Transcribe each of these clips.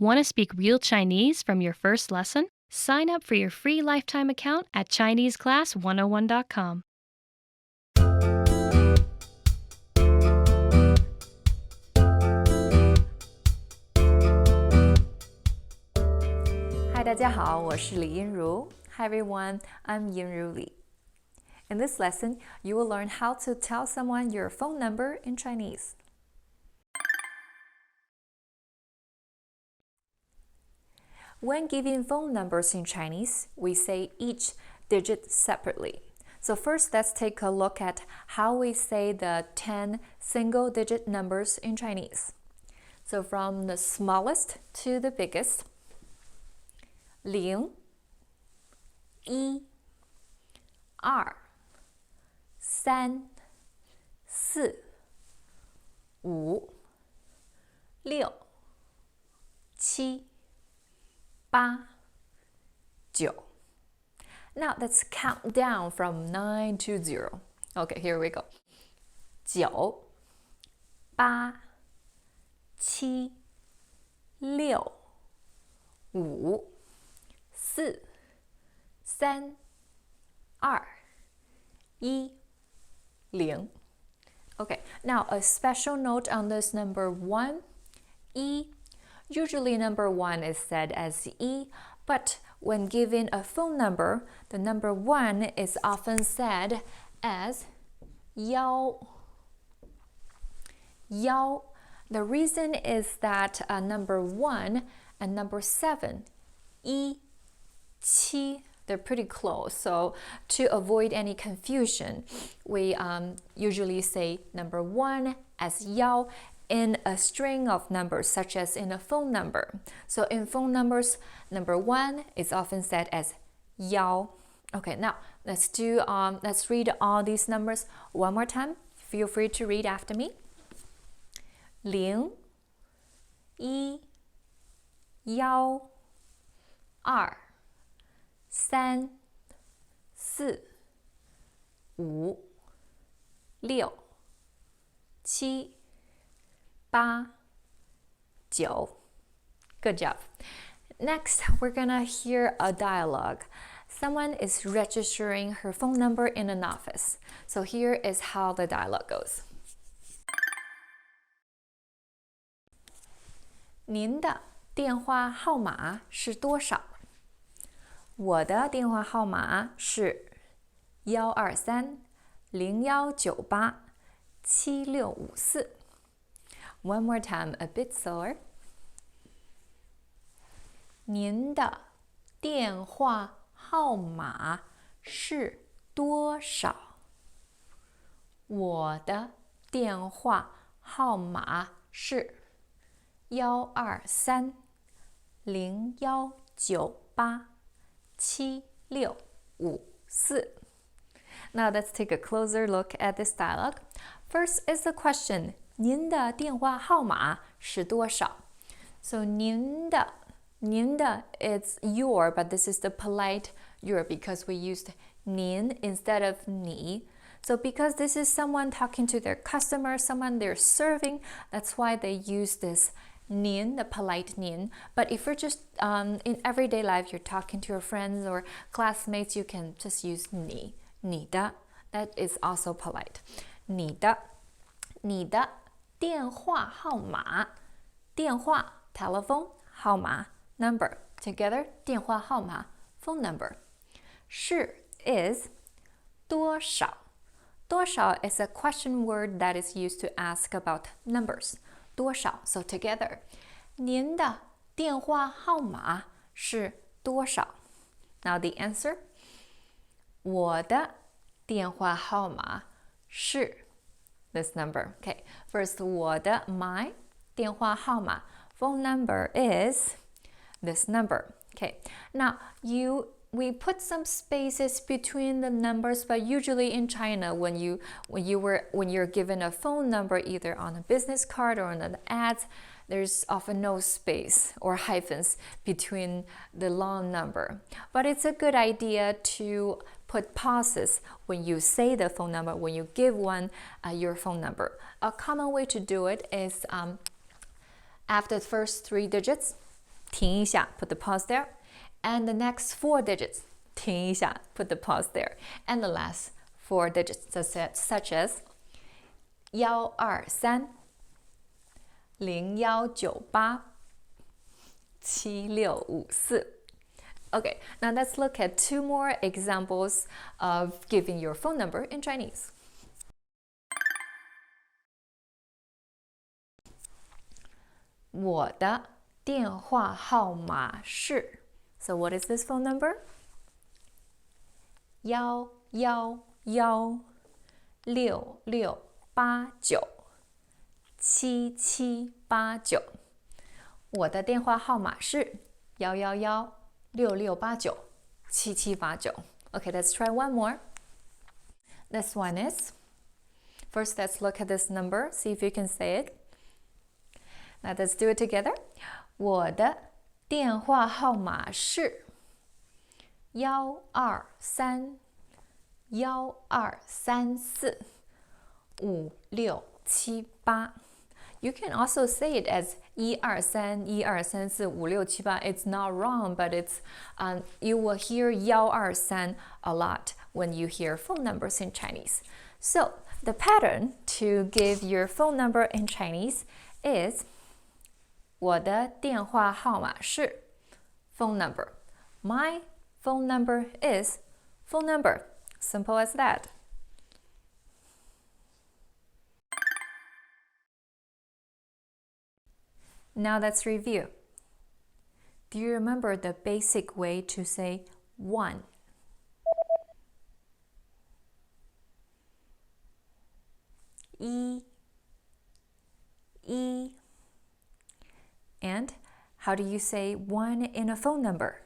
Want to speak real Chinese from your first lesson? Sign up for your free lifetime account at ChineseClass101.com. Hi, 大家好，我是李音如。Hi everyone, I'm Yinru Li. In this lesson, you will learn how to tell someone your phone number in Chinese. When giving phone numbers in Chinese, we say each digit separately. So first, let's take a look at how we say the 10 single-digit numbers in Chinese. So from the smallest to the biggest, 0、1、2、3、4、5、6、7、8、9. Now let's count down from 9 to 0. Okay, here we go. 9、8、7、6、5、4、3、2、1、0. Okay, now a special note on this number 1, 1. Usually number 1 is said as 1, but when giving a phone number, the number 1 is often said as 1. 1. The reason is that number 1 and number 7, 1、7, they're pretty close. So to avoid any confusion, we usually say number 1 as 1 in a string of numbers, such as in a phone number. So in phone numbers, number 1 is often said as 1. Okay, now let's read all these numbers one more time. Feel free to read after me. 0、1、1、2、3、4、5、6、7、8、9. Good job. Next, we're gonna hear a dialogue. Someone is registering her phone number in an office. So here is how the dialogue goes. 您的电话号码是多少？我的电话号码是123-0198-7654. One more time, a bit slower. 您的电话号码是多少？我的电话号码是123-0198-7654. Now let's take a closer look at this dialogue. First is the question. 您的电话号码是多少？ So 您的 it's your, but this is the polite your because we used 您 instead of 你. So because this is someone talking to their customer, someone they're serving, that's why they use this 您, the polite 您. But if you're just in everyday life, you're talking to your friends or classmates, you can just use 你的. That is also polite. 你的电话号码，电话 telephone 号码 number together 电话号码 phone number 是 is 多少？多少 is a question word that is used to ask about numbers 多少 so together 您的电话号码是多少？ Now the answer 我的电话号码是this number. Okay, first 我的 my 电话号码 phone number is this number. Okay, now we put some spaces between the numbers, but usually in China, when you're given a phone number either on a business card or on an ad, there's often no space or hyphens between the long number. But it's a good idea to put pauses when you say the phone number, when you give one your phone number. A common way to do it is after the first 3 digits, 停一下 put the pause there. And the next 4 digits 停一下 put the pause there. And the last 4 digits such as 123 0198 7654. Okay, now let's look at 2 more examples of giving your phone number in Chinese. 我的电话号码是 So what is this phone number? 11166897789。我的电话号码是11166897789。Okay, let's try one more. This one is, first let's look at this number, see if you can say it. Now let's do it together. 我的电话号码是12312345678。You can also say it as 12312345678. It's not wrong, but it's you will hear 123 a lot when you hear phone numbers in Chinese. So the pattern to give your phone number in Chinese is 我的电话号码是 phone number. My phone number is phone number. Simple as that. Now let's review. Do you remember the basic way to say 1? E. And how do you say 1 in a phone number?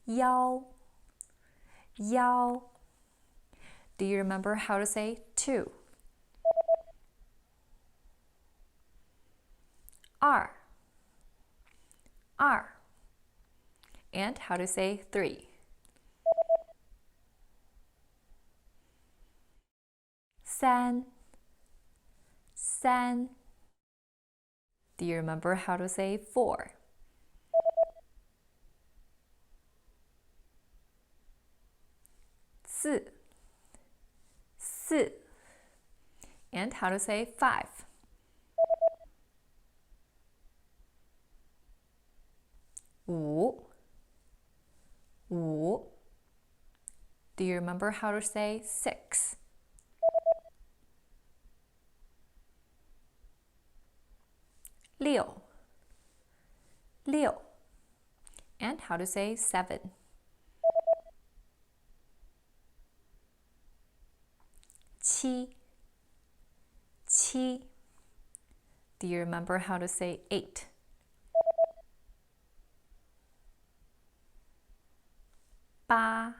Yao. Do you remember how to say 2? R. And how to say 3? San. Do you remember how to say 4? Si. And how to say 5? Wu. Do you remember how to say 6? Liu. And how to say 7? Qi. Do you remember how to say 8? Ba.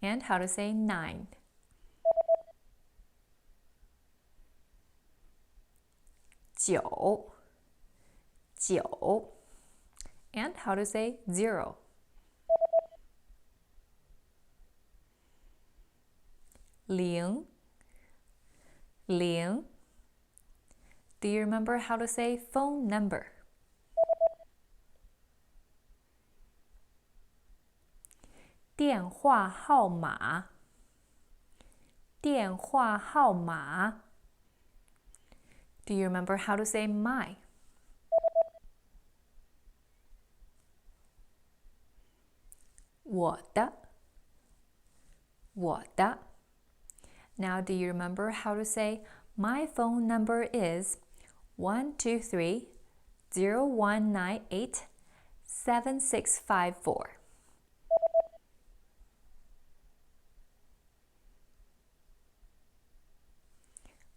And how to say 9? Jiu. And how to say 0? Ling. Do you remember how to say phone number? Dian hua hao ma. Do you remember how to say my? Wo de. Now, do you remember how to say my phone number is 123 0198 7654?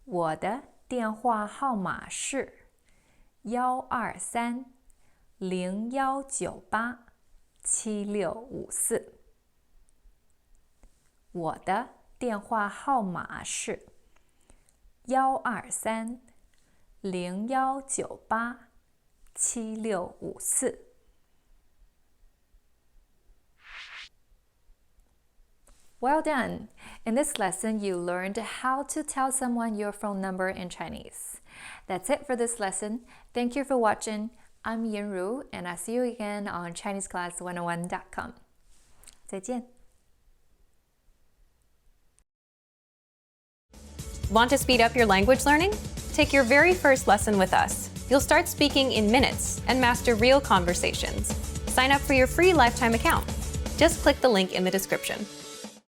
Wo de 电话号码是12301987654。我的电话号码是12301987654。Well done! In this lesson, you learned how to tell someone your phone number in Chinese. That's it for this lesson. Thank you for watching. I'm Yinru, and I'll see you again on ChineseClass101.com. 再见. Want to speed up your language learning? Take your very first lesson with us. You'll start speaking in minutes and master real conversations. Sign up for your free lifetime account. Just click the link in the description.